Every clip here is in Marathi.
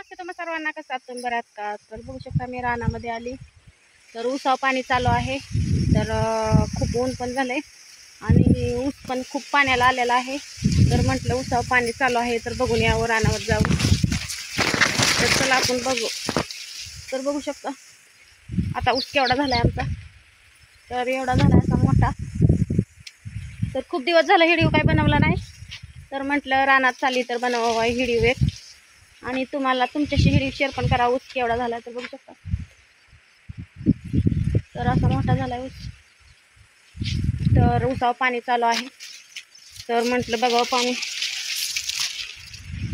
नमस्ते तुम्हा सर्वांना, कसं आहात तुम्ही? बऱ्यात का? तर बघू शकता मी रानामध्ये आली, तर ऊसाव पाणी चालू आहे. तर खूप ऊन पण झालंय आणि ऊस पण खूप पाण्याला आलेला आहे. तर म्हटलं ऊसाव पाणी चालू आहे तर बघून यावं, रानावर जाऊ. तर चला आपण बघू. तर बघू शकता आता ऊस केवढा झालाय आमचा. तर एवढा झाला असा मोठा. तर खूप दिवस झाला व्हिडिओ काय बनवला नाही, तर म्हटलं रानात चालली तर बनवावा व्हिडिओ एक, आणि तुम्हाला तुमच्याशी व्हिडिओ शेअर पण करा. ऊस केवढा झाला तर बघू शकता. तर असा मोठा झाला ऊस. तर ऊसावर पाणी चालू आहे, तर म्हटलं बघावं पाणी.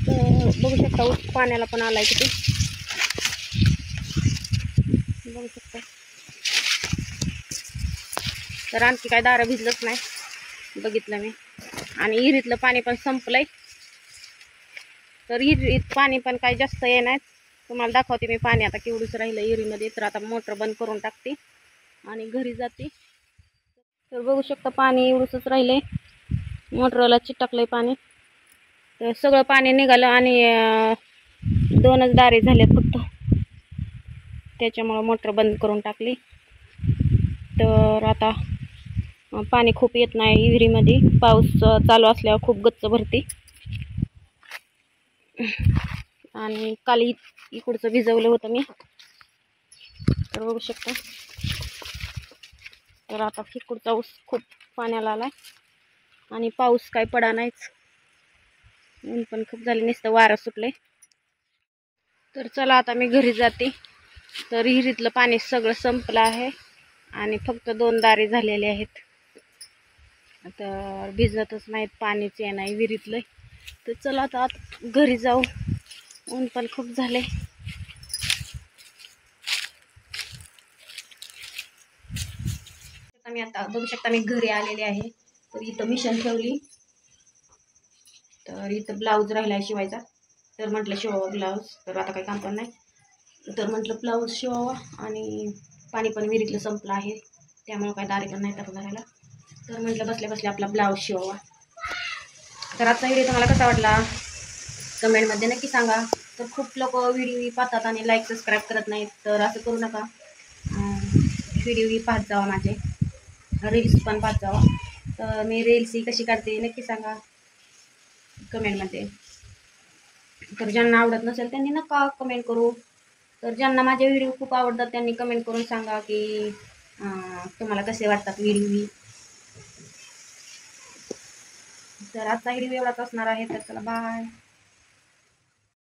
तर बघू शकता ऊस पाण्याला पण आलाय किती, बघू शकता. तर आणखी काय दारं भिजलंच नाही, बघितलं मी. आणि विहिरीतलं पाणी पण संपलंय. तर विहिरीत पाणी पण काही जास्त येणार. तुम्हाला दाखवते मी पाणी आता केवढंच राहिलं विहिरीमध्ये. तर आता मोटर बंद करून टाकते आणि घरी जाते. तर बघू शकता पाणी एवढंच राहिले, मोटरला चिटकलंय पाणी. तर सगळं पाणी निघालं आणि 2च दारे झालेत फक्त, त्याच्यामुळं मोटर बंद करून टाकली. तर आता पाणी खूप येत नाही विहिरीमध्ये. पाऊस चालू असल्यावर खूप गच्च भरते. आणि काल इकडचं भिजवलं होतं मी, तर बघू शकता. तर आता इकडचा ऊस खूप पाण्याला आलाय आणि पाऊस काय पडा नाहीच. ऊन पण खूप झाले, नुसतं वारं सुटले. तर चला आता मी घरी जाते. तर विहिरीतलं पाणी सगळं संपलं आहे आणि फक्त 2 दारे झालेले आहेत. तर भिजतच नाहीत, पाणीच ये नाही विहिरीतलं. तर चला आता घरी जाऊ, ऊन पण खूप झाले. मी आता बघू शकता मी घरी आलेले आहे. तर इथं मिशन ठेवली. तर इथं ब्लाऊज राहिला शिवायचा, तर म्हटलं शिवावा ब्लाऊज. तर आता काही काम पण नाही, तर म्हटलं ब्लाऊज शिवावा. आणि पाणी पण विहिरीतलं संपलं आहे, त्यामुळे काय दारे पण नाही टाकून धरायला. तर म्हटलं बसल्या बसल्या आपला ब्लाऊज शिवावा. तर आजचा व्हिडिओ तुम्हाला कसा वाटला कमेंटमध्ये नक्की सांगा. तर खूप लोक व्हिडिओ पाहतात आणि लाईक सबस्क्राईब करत नाहीत, तर असं करू नका. व्हिडिओ पाहत जावा, माझे रील्स पण पाहत जावा. तर मी रील्स ही कशी काढते नक्की सांगा कमेंटमध्ये. तर ज्यांना आवडत नसेल त्यांनी नका कमेंट करू. तर ज्यांना माझे व्हिडिओ खूप आवडतात त्यांनी कमेंट करून सांगा की तुम्हाला कसे वाटतात व्हिडिओ. तर आजचा व्हिडिओ एवढाच असणार आहे. तर चला बाय.